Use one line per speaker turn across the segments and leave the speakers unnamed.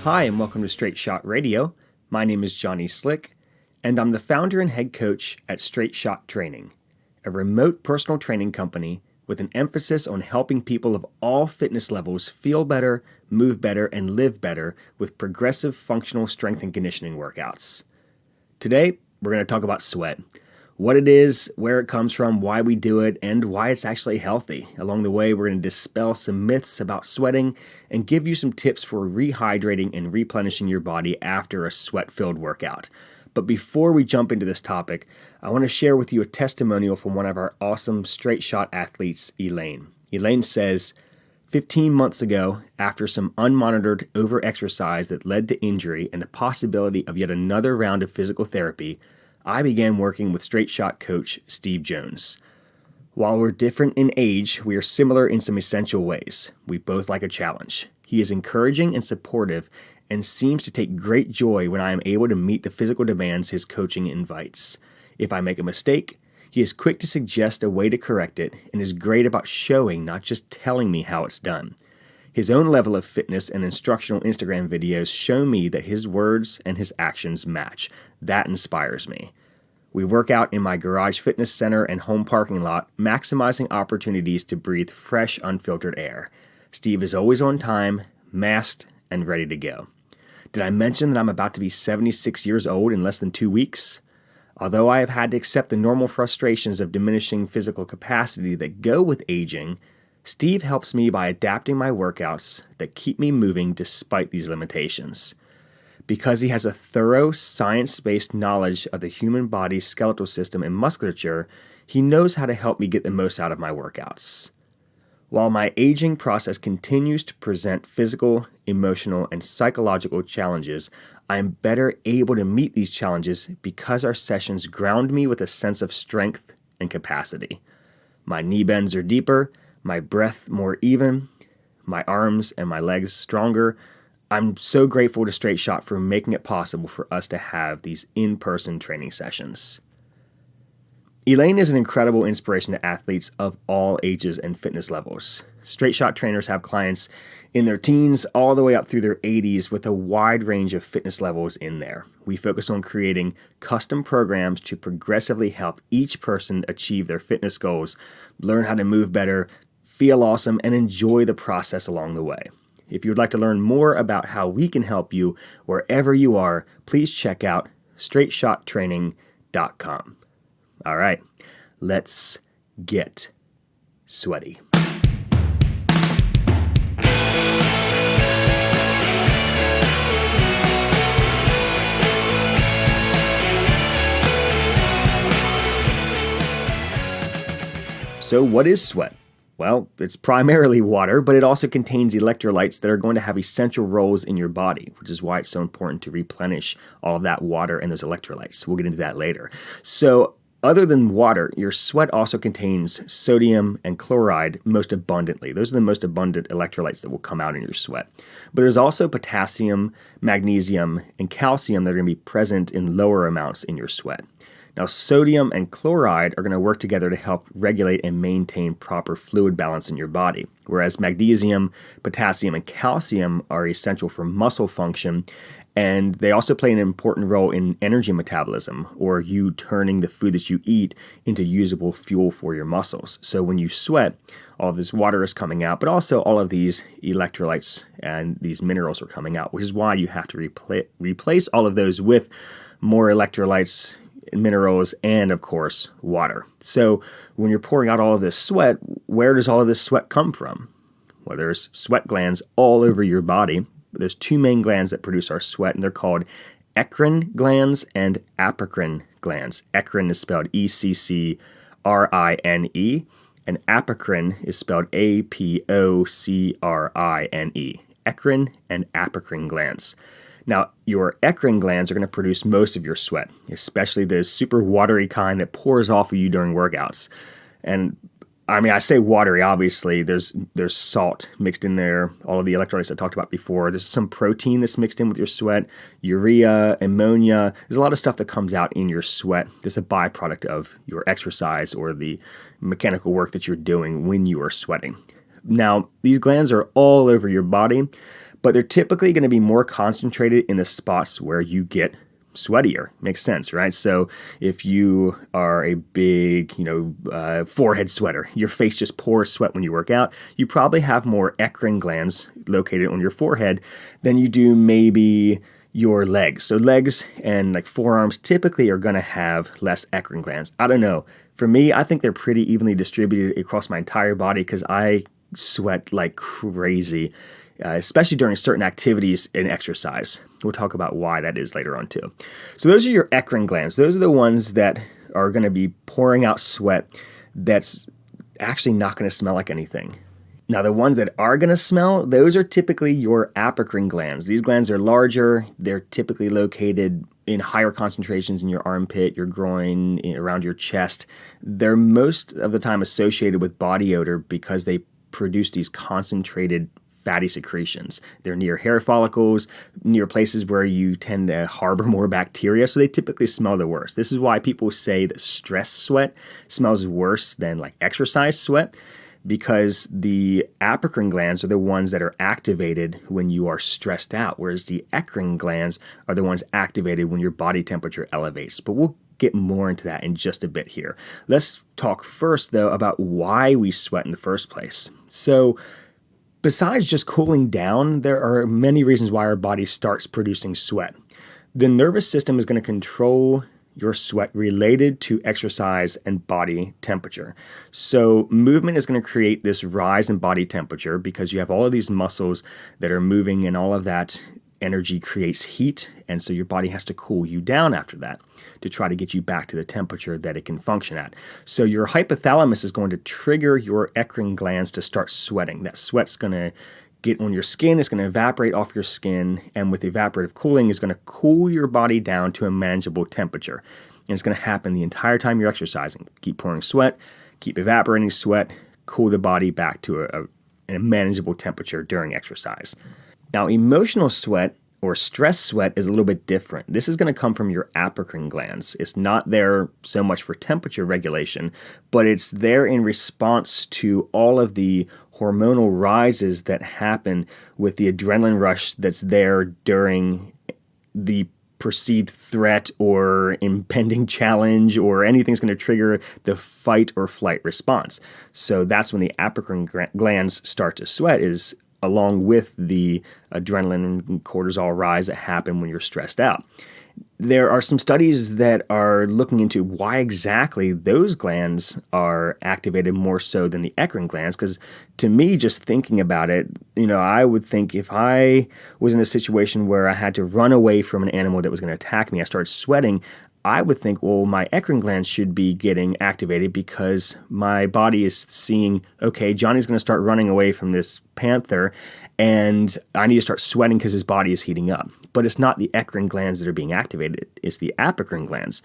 Hi, and welcome to Straight Shot Radio. My name is Johnny Slick, and I'm the founder and head coach at Straight Shot Training, a remote personal training company with an emphasis on helping people of all fitness levels feel better, move better, and live better with progressive functional strength and conditioning workouts. Today, we're going to talk about sweat. What it is, where it comes from, why we do it, and why it's actually healthy. Along the way, we're going to dispel some myths about sweating and give you some tips for rehydrating and replenishing your body after a sweat-filled workout. But before we jump into this topic, I want to share with you a testimonial from one of our awesome straight shot athletes, Elaine. Elaine says, 15 months ago, after some unmonitored overexercise that led to injury and the possibility of yet another round of physical therapy, I began working with Straight Shot coach Steve Jones. While we're different in age, we are similar in some essential ways. We both like a challenge. He is encouraging and supportive and seems to take great joy when I am able to meet the physical demands his coaching invites. If I make a mistake, he is quick to suggest a way to correct it and is great about showing, not just telling me how it's done. His own level of fitness and instructional Instagram videos show me that his words and his actions match. That inspires me. We work out in my garage fitness center and home parking lot, maximizing opportunities to breathe fresh, unfiltered air. Steve is always on time, masked, and ready to go. Did I mention that I'm about to be 76 years old in less than 2 weeks? Although I have had to accept the normal frustrations of diminishing physical capacity that go with aging, Steve helps me by adapting my workouts that keep me moving despite these limitations. Because he has a thorough, science-based knowledge of the human body's skeletal system and musculature, he knows how to help me get the most out of my workouts. While my aging process continues to present physical, emotional, and psychological challenges, I am better able to meet these challenges because our sessions ground me with a sense of strength and capacity. My knee bends are deeper, my breath more even, my arms and my legs stronger. I'm so grateful to Straight Shot for making it possible for us to have these in-person training sessions. Elaine is an incredible inspiration to athletes of all ages and fitness levels. Straight Shot trainers have clients in their teens all the way up through their 80s with a wide range of fitness levels in there. We focus on creating custom programs to progressively help each person achieve their fitness goals, learn how to move better, feel awesome, and enjoy the process along the way. If you would like to learn more about how we can help you wherever you are, please check out straightshottraining.com. All right, let's get sweaty. So what is sweat? Well, it's primarily water, but it also contains electrolytes that are going to have essential roles in your body, which is why it's so important to replenish all of that water and those electrolytes. We'll get into that later. So other than water, your sweat also contains sodium and chloride most abundantly. Those are the most abundant electrolytes that will come out in your sweat. But there's also potassium, magnesium, and calcium that are going to be present in lower amounts in your sweat. Now, sodium and chloride are going to work together to help regulate and maintain proper fluid balance in your body, whereas magnesium, potassium, and calcium are essential for muscle function, and they also play an important role in energy metabolism, or you turning the food that you eat into usable fuel for your muscles. So when you sweat, all of this water is coming out, but also all of these electrolytes and these minerals are coming out, which is why you have to replace all of those with more electrolytes, minerals, and of course, water. So when you're pouring out all of this sweat, where does all of this sweat come from? Well, there's sweat glands all over your body. But there's two main glands that produce our sweat, and they're called eccrine glands and apocrine glands. Eccrine is spelled E-C-C-R-I-N-E, and apocrine is spelled A-P-O-C-R-I-N-E. Eccrine and apocrine glands. Now, your eccrine glands are going to produce most of your sweat, especially the super watery kind that pours off of you during workouts. And I mean, I say watery, obviously. There's salt mixed in there, all of the electrolytes I talked about before. There's some protein that's mixed in with your sweat, urea, ammonia. There's a lot of stuff that comes out in your sweat that's a byproduct of your exercise or the mechanical work that you're doing when you are sweating. Now, these glands are all over your body, but they're typically going to be more concentrated in the spots where you get sweatier. Makes sense, right? So if you are a big, forehead sweater, your face just pours sweat when you work out, you probably have more apocrine glands located on your forehead than you do maybe your legs. So legs and like forearms typically are going to have less apocrine glands. I don't know. For me, I think they're pretty evenly distributed across my entire body because I sweat like crazy, especially during certain activities and exercise. We'll talk about why that is later on too. So those are your apocrine glands. Those are the ones that are going to be pouring out sweat that's actually not going to smell like anything. Now, the ones that are going to smell, those are typically your apocrine glands. These glands are larger. They're typically located in higher concentrations in your armpit, your groin, around your chest. They're most of the time associated with body odor because they produce these concentrated fatty secretions. They're near hair follicles, near places where you tend to harbor more bacteria, so they typically smell the worst. This is why people say that stress sweat smells worse than like exercise sweat, because the apocrine glands are the ones that are activated when you are stressed out, whereas the apocrine glands are the ones activated when your body temperature elevates. But we'll get more into that in just a bit here. Let's talk first, though, about why we sweat in the first place. So besides just cooling down, there are many reasons why our body starts producing sweat. The nervous system is going to control your sweat related to exercise and body temperature. So movement is going to create this rise in body temperature because you have all of these muscles that are moving, and all of that energy creates heat, and so your body has to cool you down after that to try to get you back to the temperature that it can function at. So your hypothalamus is going to trigger your apocrine glands to start sweating. That sweat's going to get on your skin, it's going to evaporate off your skin, and with evaporative cooling is going to cool your body down to a manageable temperature. And it's going to happen the entire time you're exercising. Keep pouring sweat, keep evaporating sweat, cool the body back to a manageable temperature during exercise. Now, emotional sweat or stress sweat is a little bit different. This is going to come from your apocrine glands. It's not there so much for temperature regulation, but it's there in response to all of the hormonal rises that happen with the adrenaline rush that's there during the perceived threat or impending challenge, or anything's going to trigger the fight or flight response. So that's when the apocrine glands start to sweat, is along with the adrenaline and cortisol rise that happen when you're stressed out. There are some studies that are looking into why exactly those glands are activated more so than the apocrine glands, because to me, just thinking about it, I would think if I was in a situation where I had to run away from an animal that was going to attack me, I started sweating, I would think, well, my apocrine glands should be getting activated because my body is seeing, okay, Johnny's going to start running away from this panther, and I need to start sweating because his body is heating up. But it's not the apocrine glands that are being activated, it's the apocrine glands.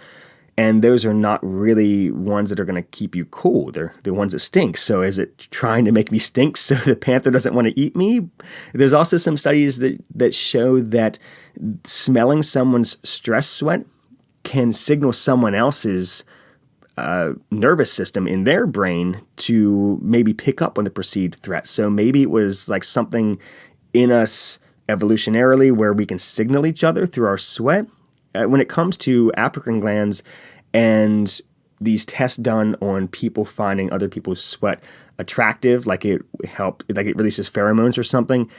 And those are not really ones that are going to keep you cool. They're the ones that stink. So is it trying to make me stink so the panther doesn't want to eat me? There's also some studies that show that smelling someone's stress sweat can signal someone else's nervous system in their brain to maybe pick up on the perceived threat. So maybe it was like something in us evolutionarily where we can signal each other through our sweat. When it comes to apocrine glands and these tests done on people finding other people's sweat attractive, like it releases pheromones or something,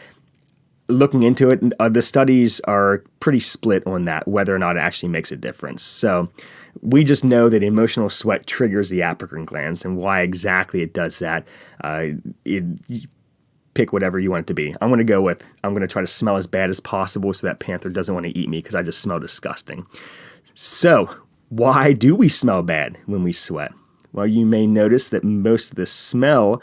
looking into it, the studies are pretty split on that, whether or not it actually makes a difference. So we just know that emotional sweat triggers the apocrine glands, and why exactly it does that, you pick whatever you want it to be. I'm going to try to smell as bad as possible so that panther doesn't want to eat me because I just smell disgusting. So why do we smell bad when we sweat? Well, you may notice that most of the smell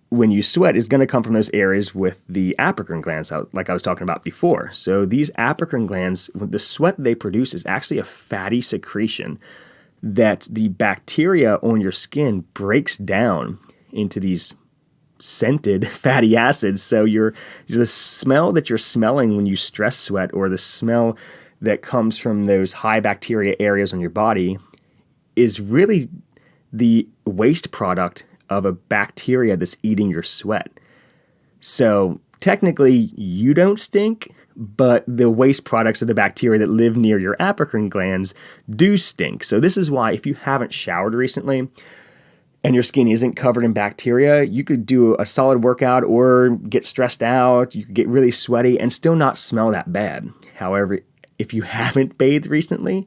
when you sweat is going to come from those areas with the apocrine glands, like I was talking about before. So these apocrine glands, the sweat they produce is actually a fatty secretion that the bacteria on your skin breaks down into these scented fatty acids. So the smell that you're smelling when you stress sweat, or the smell that comes from those high bacteria areas on your body, is really the waste product of a bacteria that's eating your sweat. So technically you don't stink, but the waste products of the bacteria that live near your apocrine glands do stink. So this is why if you haven't showered recently and your skin isn't covered in bacteria, you could do a solid workout or get stressed out, you could get really sweaty and still not smell that bad. However, if you haven't bathed recently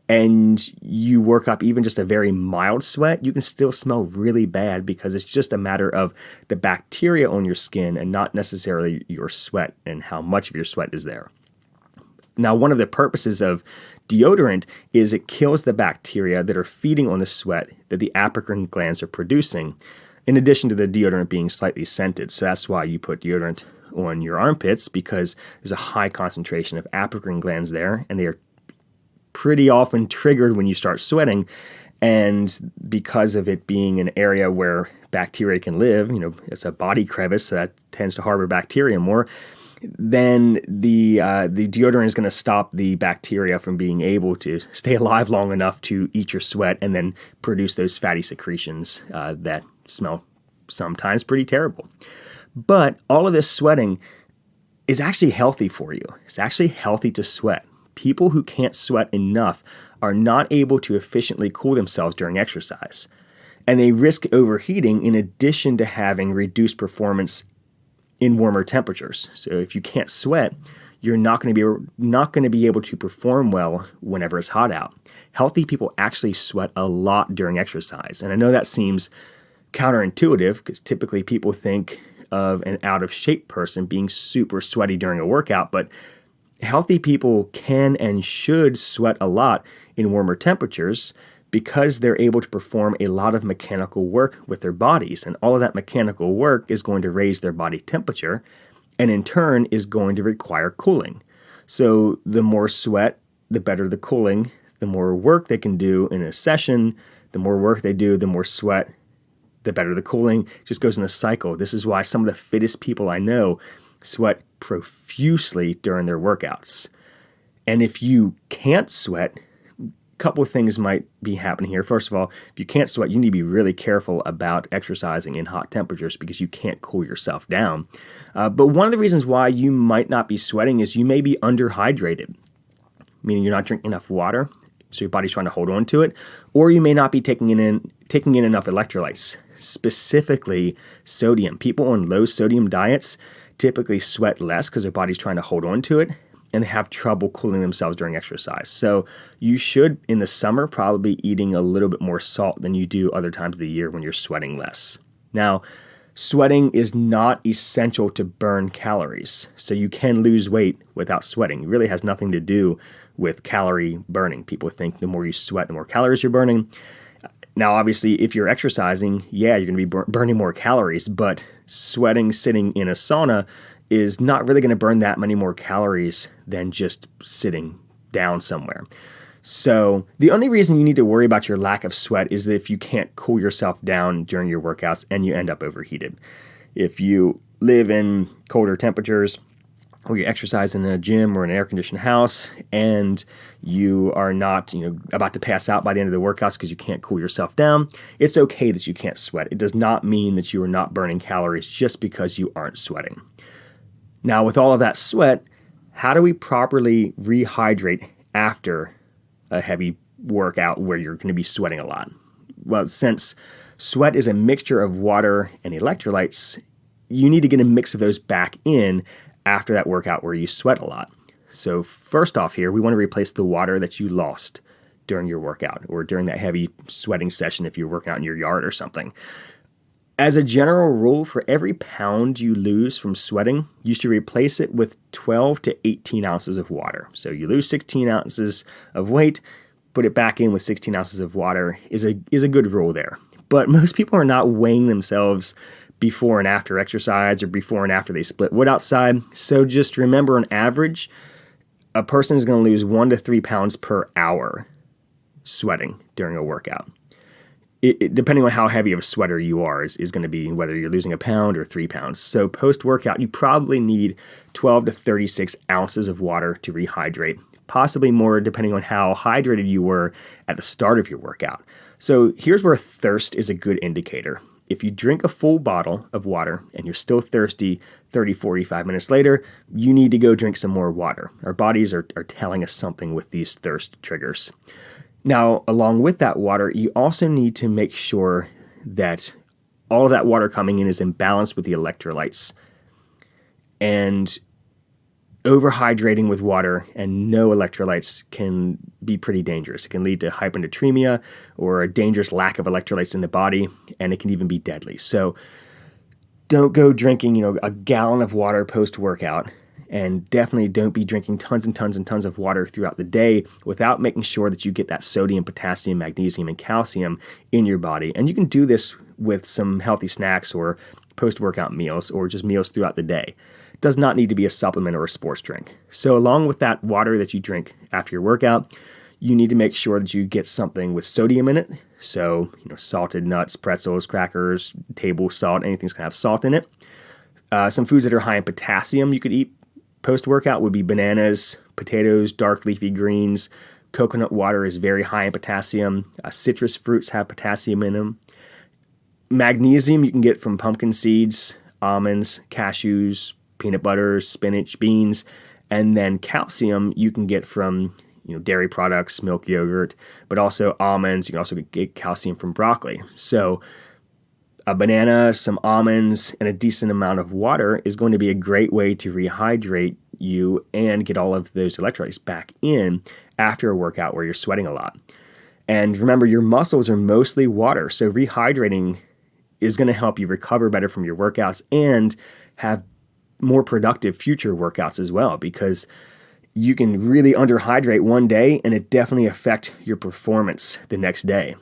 and you work up even just a very mild sweat, you can still smell really bad because it's just a matter of the bacteria on your skin and not necessarily your sweat and how much of your sweat is there. Now, one of the purposes of deodorant is it kills the bacteria that are feeding on the sweat that the apocrine glands are producing, in addition to the deodorant being slightly scented. So that's why you put deodorant on your armpits, because there's a high concentration of apocrine glands there, and they are pretty often triggered when you start sweating. And because of it being an area where bacteria can live, it's a body crevice, so that tends to harbor bacteria more, then the deodorant is going to stop the bacteria from being able to stay alive long enough to eat your sweat and then produce those fatty secretions that smell sometimes pretty terrible. But all of this sweating is actually healthy for you. It's actually healthy to sweat. People who can't sweat enough are not able to efficiently cool themselves during exercise. And they risk overheating in addition to having reduced performance in warmer temperatures. So if you can't sweat, you're not going to be able to perform well whenever it's hot out. Healthy people actually sweat a lot during exercise. And I know that seems counterintuitive because typically people think of an out of shape person being super sweaty during a workout, but healthy people can and should sweat a lot in warmer temperatures because they're able to perform a lot of mechanical work with their bodies. And all of that mechanical work is going to raise their body temperature and in turn is going to require cooling. So the more sweat, the better the cooling. The more work they can do in a session, the more work they do, the more sweat, the better the cooling. It just goes in a cycle. This is why some of the fittest people I know sweat profusely during their workouts. And if you can't sweat, couple of things might be happening here. First of all, if you can't sweat, you need to be really careful about exercising in hot temperatures because you can't cool yourself down. But one of the reasons why you might not be sweating is you may be underhydrated, meaning you're not drinking enough water, so your body's trying to hold on to it, or you may not be taking in enough electrolytes, specifically sodium. People on low sodium diets typically sweat less because their body's trying to hold on to it, and they have trouble cooling themselves during exercise. So you should, in the summer, probably be eating a little bit more salt than you do other times of the year when you're sweating less. Now, sweating is not essential to burn calories, so you can lose weight without sweating. It really has nothing to do with calorie burning. People think the more you sweat, the more calories you're burning. Now, obviously, if you're exercising, yeah, you're going to be burning more calories, but sweating sitting in a sauna is not really going to burn that many more calories than just sitting down somewhere. So the only reason you need to worry about your lack of sweat is that if you can't cool yourself down during your workouts and you end up overheated. If you live in colder temperatures or you exercise in a gym or an air-conditioned house and you are not about to pass out by the end of the workouts because you can't cool yourself down, it's okay that you can't sweat. It does not mean that you are not burning calories just because you aren't sweating. Now, with all of that sweat, how do we properly rehydrate after a heavy workout where you're going to be sweating a lot? Well, since sweat is a mixture of water and electrolytes, you need to get a mix of those back in after that workout where you sweat a lot. So first off here, we want to replace the water that you lost during your workout or during that heavy sweating session if you're working out in your yard or something. As a general rule, for every pound you lose from sweating, you should replace it with 12 to 18 ounces of water. So you lose 16 ounces of weight, put it back in with 16 ounces of water is a good rule there. But most people are not weighing themselves before and after exercise or before and after they split wood outside. So just remember, on average, a person is going to lose 1 to 3 pounds per hour sweating during a workout. It, depending on how heavy of a sweater you are, is going to be whether you're losing a pound or 3 pounds. So post-workout, you probably need 12 to 36 ounces of water to rehydrate, possibly more depending on how hydrated you were at the start of your workout. So here's where thirst is a good indicator. if you drink a full bottle of water and you're still thirsty 30, 45 minutes later, you need to go drink some more water. Our bodies are telling us something with these thirst triggers. Now, along with that water, you also need to make sure that all of that water coming in is in balance with the electrolytes. And overhydrating with water and no electrolytes can be pretty dangerous. It can lead to hyponatremia or a dangerous lack of electrolytes in the body, and it can even be deadly. So don't go drinking, a gallon of water post-workout, and definitely don't be drinking tons and tons and tons of water throughout the day without making sure that you get that sodium, potassium, magnesium, and calcium in your body. And you can do this with some healthy snacks or post-workout meals or just meals throughout the day. It does not need to be a supplement or a sports drink. So along with that water that you drink after your workout, you need to make sure that you get something with sodium in it. So, salted nuts, pretzels, crackers, table salt, anything's going to have salt in it. Some foods that are high in potassium you could eat post-workout would be bananas, potatoes, dark leafy greens. Coconut water is very high in potassium. Citrus fruits have potassium in them. Magnesium you can get from pumpkin seeds, almonds, cashews, peanut butter, spinach, beans. And then calcium you can get from dairy products, milk, yogurt, but also almonds. You can also get calcium from broccoli. So a banana, some almonds, and a decent amount of water is going to be a great way to rehydrate you and get all of those electrolytes back in after a workout where you're sweating a lot. And remember, your muscles are mostly water, so rehydrating is going to help you recover better from your workouts and have more productive future workouts as well, because you can really underhydrate one day and it definitely affect your performance the next day.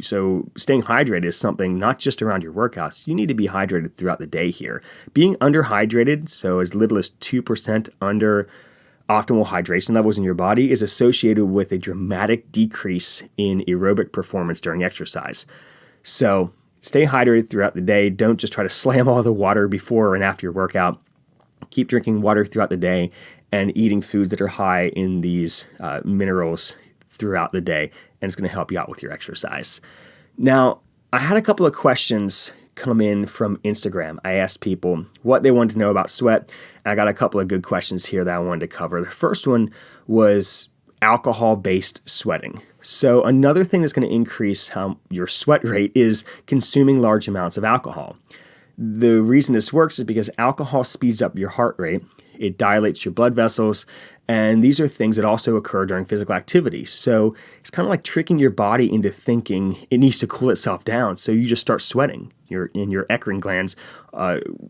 So staying hydrated is something not just around your workouts. You need to be hydrated throughout the day here. Being underhydrated, so as little as 2% under optimal hydration levels in your body, is associated with a dramatic decrease in aerobic performance during exercise. So stay hydrated throughout the day. Don't just try to slam all the water before and after your workout. Keep drinking water throughout the day and eating foods that are high in these minerals throughout the day, and it's going to help you out with your exercise. Now, I had a couple of questions come in from Instagram. I asked people what they wanted to know about sweat, and I got a couple of good questions here that I wanted to cover. The first one was alcohol-based sweating. So another thing that's going to increase your sweat rate is consuming large amounts of alcohol. The reason this works is because alcohol speeds up your heart rate, it dilates your blood vessels, and these are things that also occur during physical activity. So it's kind of like tricking your body into thinking it needs to cool itself down, so you just start sweating. Your Apocrine Glands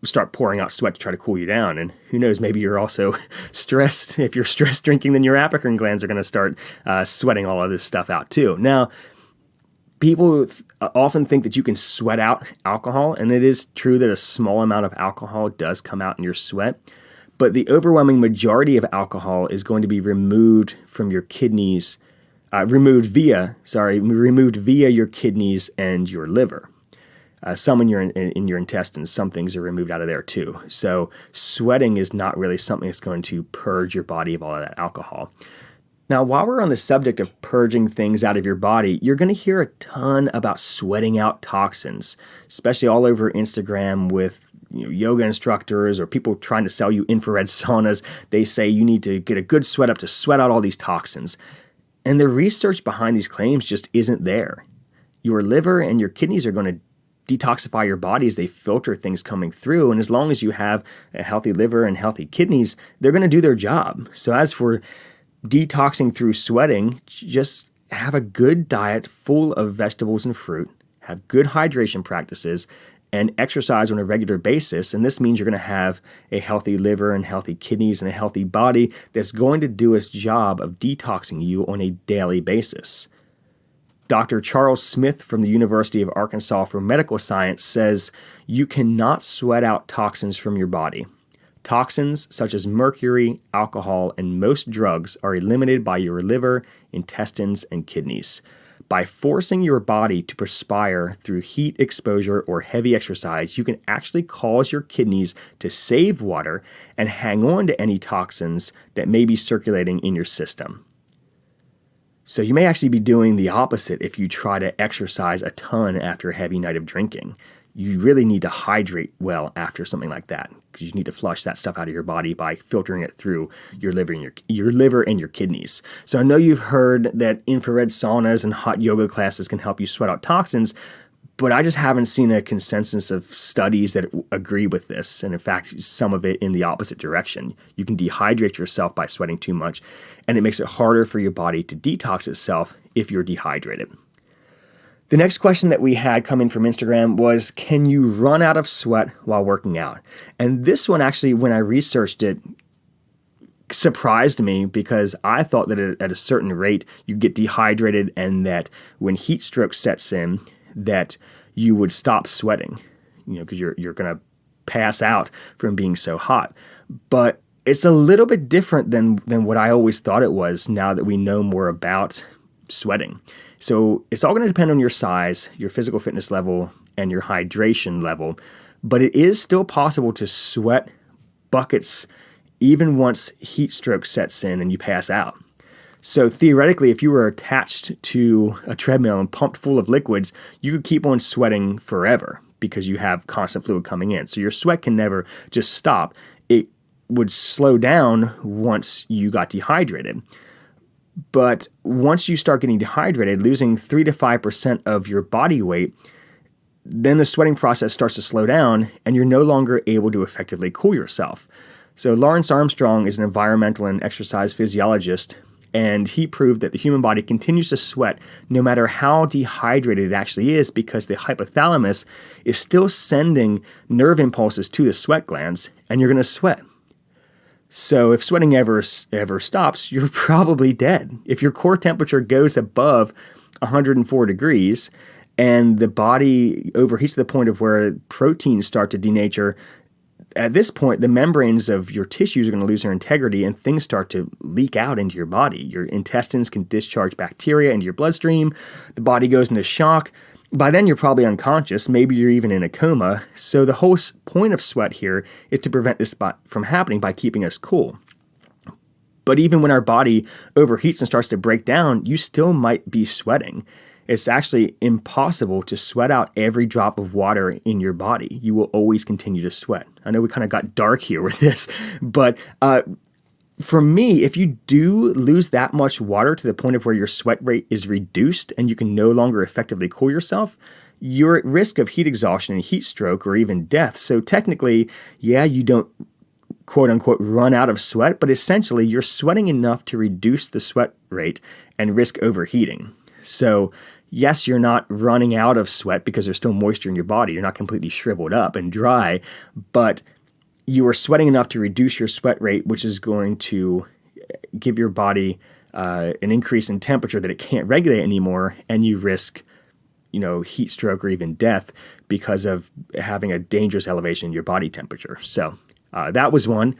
start pouring out sweat to try to cool you down, and who knows, maybe you're also stressed. If you're stress drinking, then your Apocrine Glands are going to start sweating all of this stuff out too. Now, people often think that you can sweat out alcohol, and it is true that a small amount of alcohol does come out in your sweat, but the overwhelming majority of alcohol is going to be removed from your kidneys, removed via your kidneys and your liver. Some in your intestines, some things are removed out of there too. So sweating is not really something that's going to purge your body of all of that alcohol. Now, while we're on the subject of purging things out of your body, you're going to hear a ton about sweating out toxins, especially all over Instagram with yoga instructors or people trying to sell you infrared saunas. They say you need to get a good sweat up to sweat out all these toxins. And the research behind these claims just isn't there. Your liver and your kidneys are going to detoxify your body as they filter things coming through. And as long as you have a healthy liver and healthy kidneys, they're going to do their job. So as for detoxing through sweating, just have a good diet full of vegetables and fruit, have good hydration practices, and exercise on a regular basis. And this means you're going to have a healthy liver and healthy kidneys and a healthy body that's going to do its job of detoxing you on a daily basis. Dr. Charles Smith from the University of Arkansas for Medical Science says you cannot sweat out toxins from your body. Toxins such as mercury, alcohol, and most drugs are eliminated by your liver, intestines, and kidneys. By forcing your body to perspire through heat exposure or heavy exercise, you can actually cause your kidneys to save water and hang on to any toxins that may be circulating in your system. So you may actually be doing the opposite if you try to exercise a ton after a heavy night of drinking. You really need to hydrate well after something like that, because you need to flush that stuff out of your body by filtering it through your liver and your liver and your kidneys. So I know you've heard that infrared saunas and hot yoga classes can help you sweat out toxins, but I just haven't seen a consensus of studies that agree with this. And in fact, some of it in the opposite direction. You can dehydrate yourself by sweating too much, and it makes it harder for your body to detox itself if you're dehydrated. The next question that we had coming from Instagram was, can you run out of sweat while working out? And this one actually, when I researched it, surprised me, because I thought that at a certain rate you get dehydrated, and that when heat stroke sets in, that you would stop sweating, because you're going to pass out from being so hot. But it's a little bit different than what I always thought it was, now that we know more about sweating. So it's all going to depend on your size, your physical fitness level, and your hydration level. But it is still possible to sweat buckets even once heat stroke sets in and you pass out. So theoretically, if you were attached to a treadmill and pumped full of liquids, you could keep on sweating forever because you have constant fluid coming in. So your sweat can never just stop. It would slow down once you got dehydrated. But once you start getting dehydrated, losing 3 to 5% of your body weight, then the sweating process starts to slow down and you're no longer able to effectively cool yourself. So Lawrence Armstrong is an environmental and exercise physiologist, and he proved that the human body continues to sweat no matter how dehydrated it actually is, because the hypothalamus is still sending nerve impulses to the sweat glands, and you're going to sweat. So if sweating ever stops, you're probably dead. If your core temperature goes above 104 degrees and the body overheats to the point of where proteins start to denature, at this point, the membranes of your tissues are going to lose their integrity and things start to leak out into your body. Your intestines can discharge bacteria into your bloodstream. The body goes into shock. By then, you're probably unconscious. Maybe you're even in a coma. So the whole point of sweat here is to prevent this from happening by keeping us cool. But even when our body overheats and starts to break down, you still might be sweating. It's actually impossible to sweat out every drop of water in your body. You will always continue to sweat. I know we kind of got dark here with this, but for me, if you do lose that much water to the point of where your sweat rate is reduced and you can no longer effectively cool yourself, you're at risk of heat exhaustion and heat stroke or even death. So technically, yeah, you don't quote unquote run out of sweat, but essentially you're sweating enough to reduce the sweat rate and risk overheating. So yes, you're not running out of sweat because there's still moisture in your body. You're not completely shriveled up and dry, but you are sweating enough to reduce your sweat rate, which is going to give your body an increase in temperature that it can't regulate anymore, and you risk, heat stroke or even death because of having a dangerous elevation in your body temperature. So that was one.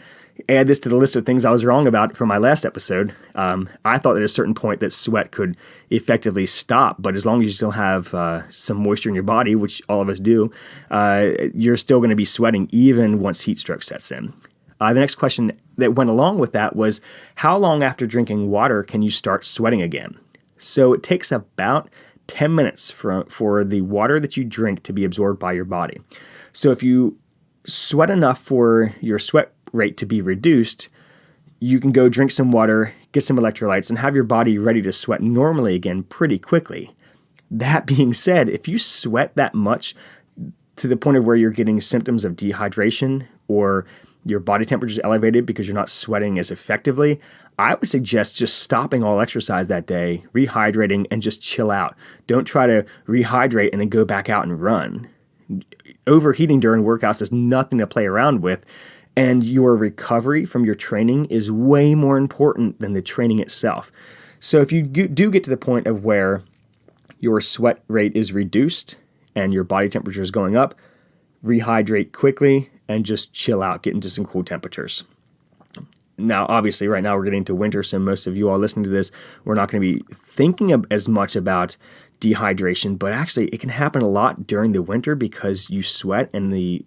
Add this to the list of things I was wrong about from my last episode. I thought at a certain point that sweat could effectively stop, but as long as you still have some moisture in your body, which all of us do, you're still going to be sweating even once heat stroke sets in. The next question that went along with that was, how long after drinking water can you start sweating again? So it takes about 10 minutes for the water that you drink to be absorbed by your body. So if you sweat enough for your sweat rate to be reduced, you can go drink some water, get some electrolytes, and have your body ready to sweat normally again pretty quickly. That being said, if you sweat that much to the point of where you're getting symptoms of dehydration or your body temperature is elevated because you're not sweating as effectively, I would suggest just stopping all exercise that day, rehydrating, and just chill out. Don't try to rehydrate and then go back out and run. Overheating during workouts is nothing to play around with. And your recovery from your training is way more important than the training itself. So if you do get to the point of where your sweat rate is reduced and your body temperature is going up, rehydrate quickly and just chill out, get into some cool temperatures. Now, obviously, right now we're getting into winter, so most of you all listening to this, we're not going to be thinking as much about dehydration, but actually it can happen a lot during the winter because you sweat and the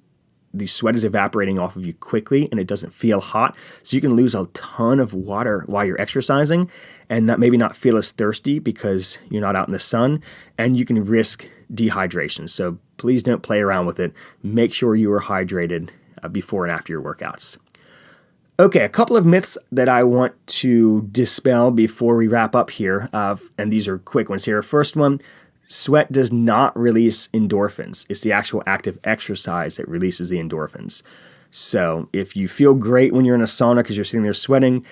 the sweat is evaporating off of you quickly and it doesn't feel hot. So you can lose a ton of water while you're exercising and maybe not feel as thirsty because you're not out in the sun, and you can risk dehydration. So please don't play around with it. Make sure you are hydrated before and after your workouts. Okay, a couple of myths that I want to dispel before we wrap up here, and these are quick ones here. First one, sweat does not release endorphins. It's the actual act of exercise that releases the endorphins. So if you feel great when you're in a sauna because you're sitting there sweating,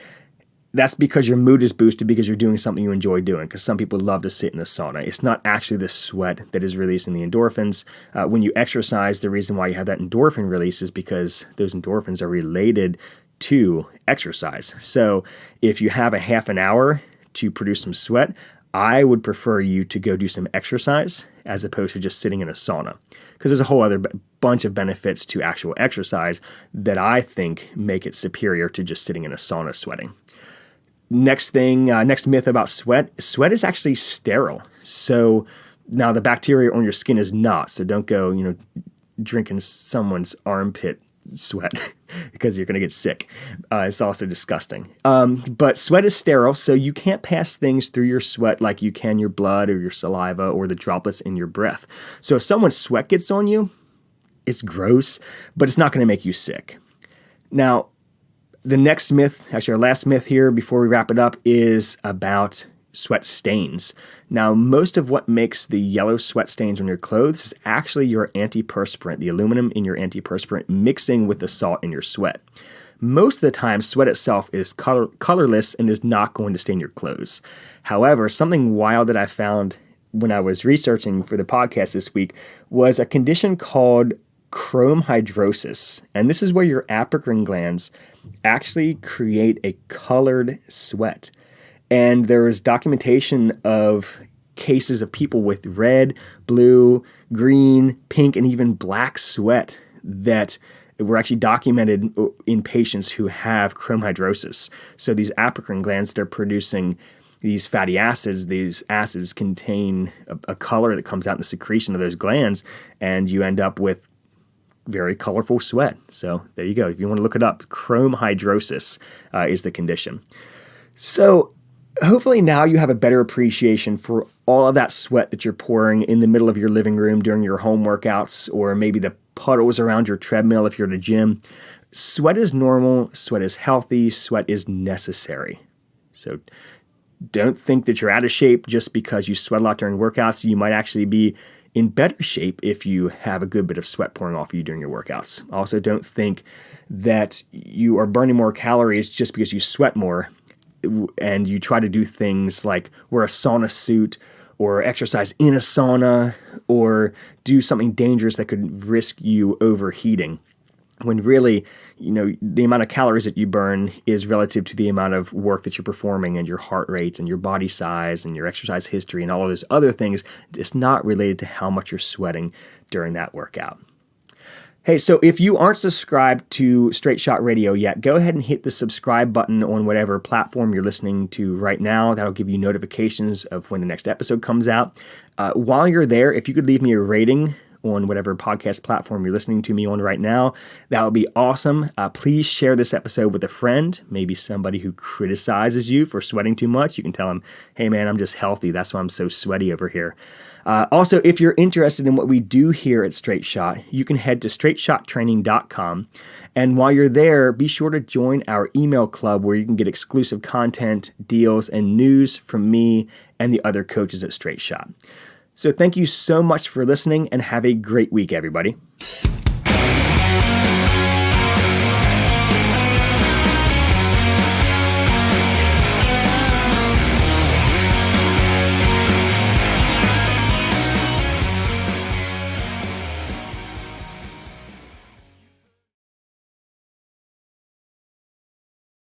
that's because your mood is boosted because you're doing something you enjoy doing, because some people love to sit in the sauna. It's not actually the sweat that is releasing the endorphins. When you exercise, the reason why you have that endorphin release is because those endorphins are related to exercise. So if you have a half an hour to produce some sweat, I would prefer you to go do some exercise as opposed to just sitting in a sauna, because there's a whole other bunch of benefits to actual exercise that I think make it superior to just sitting in a sauna sweating. Next myth about sweat is actually sterile. So now the bacteria on your skin is not, so don't go, drinking someone's armpit sweat because you're going to get sick. It's also disgusting. But sweat is sterile, so you can't pass things through your sweat like you can your blood or your saliva or the droplets in your breath. So if someone's sweat gets on you, it's gross, but it's not going to make you sick. Now, the next myth, actually our last myth here before we wrap it up, is about sweat stains. Now, most of what makes the yellow sweat stains on your clothes is actually your antiperspirant, the aluminum in your antiperspirant mixing with the salt in your sweat. Most of the time, sweat itself is colorless and is not going to stain your clothes. However, something wild that I found when I was researching for the podcast this week was a condition called chrome hydrosis. And this is where your apocrine glands actually create a colored sweat. And there is documentation of cases of people with red, blue, green, pink, and even black sweat that were actually documented in patients who have chrome hydrosis. So these apocrine glands that are producing these fatty acids, these acids contain a color that comes out in the secretion of those glands, and you end up with very colorful sweat. So there you go. If you want to look it up, chrome hydrosis is the condition. So hopefully now you have a better appreciation for all of that sweat that you're pouring in the middle of your living room during your home workouts, or maybe the puddles around your treadmill if you're at a gym. Sweat is normal. Sweat is healthy. Sweat is necessary. So don't think that you're out of shape just because you sweat a lot during workouts. You might actually be in better shape if you have a good bit of sweat pouring off of you during your workouts. Also, don't think that you are burning more calories just because you sweat more and you try to do things like wear a sauna suit or exercise in a sauna or do something dangerous that could risk you overheating, when really, the amount of calories that you burn is relative to the amount of work that you're performing and your heart rate and your body size and your exercise history and all of those other things. It's not related to how much you're sweating during that workout. Hey, so if you aren't subscribed to Straight Shot Radio yet, go ahead and hit the subscribe button on whatever platform you're listening to right now. That'll give you notifications of when the next episode comes out. While you're there, if you could leave me a rating on whatever podcast platform you're listening to me on right now, that would be awesome. Please share this episode with a friend, maybe somebody who criticizes you for sweating too much. You can tell them, hey man, I'm just healthy. That's why I'm so sweaty over here. Also, if you're interested in what we do here at Straight Shot, you can head to straightshottraining.com. And while you're there, be sure to join our email club where you can get exclusive content, deals, and news from me and the other coaches at Straight Shot. So thank you so much for listening and have a great week, everybody.